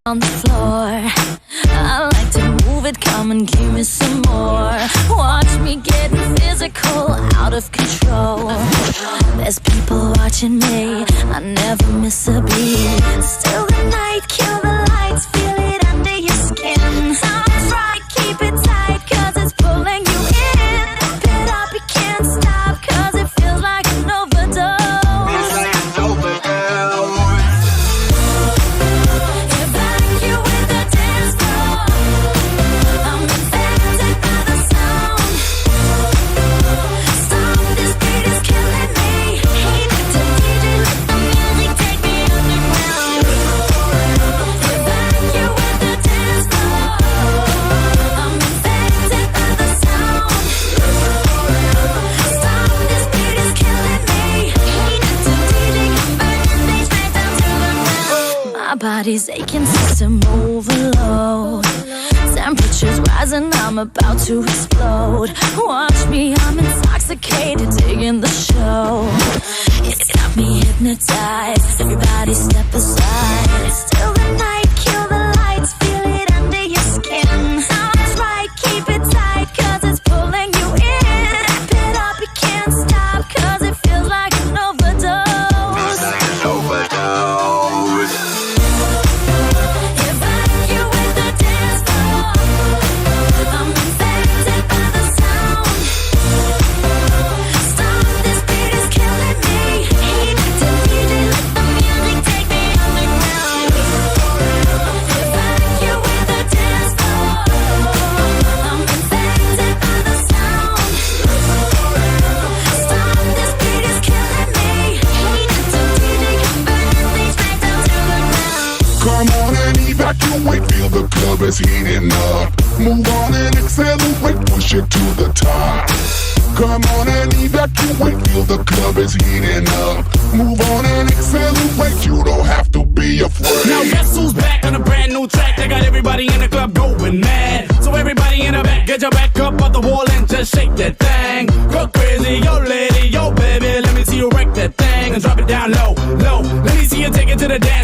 On the floor, I like to move it, come and give me some more. Watch me getting physical, out of control. There's people watching me, I never miss a beat. Still the night, kill the lights, feel it under your skin. Sounds right, keep it tight, cause it's pulling you in. Pump it up, you can't stop, cause it feels like an overdose. Body's aching, system overload. Temperatures rising, I'm about to explode. Watch me, I'm intoxicated, digging the show. It's got me hypnotized, everybody step aside. Still the night, kill the lights, feel it under your skin. Sounds right, keep it tight, cause it's pulling you in. Wrap it up, you can't stop, cause it feels like an overdose. Feels like an overdose. Evacuate, feel the club is heating up. Move on and accelerate, push it to the top. Come on and evacuate, feel the club is heating up. Move on and accelerate, you don't have to be afraid. Now guess who's back on a brand new track? They got everybody in the club going mad. So everybody in the back, get your back up off the wall and just shake that thing. Go crazy, yo lady, yo baby, let me see you wreck that thing and drop it down low, low. Let me see you take it to the dance.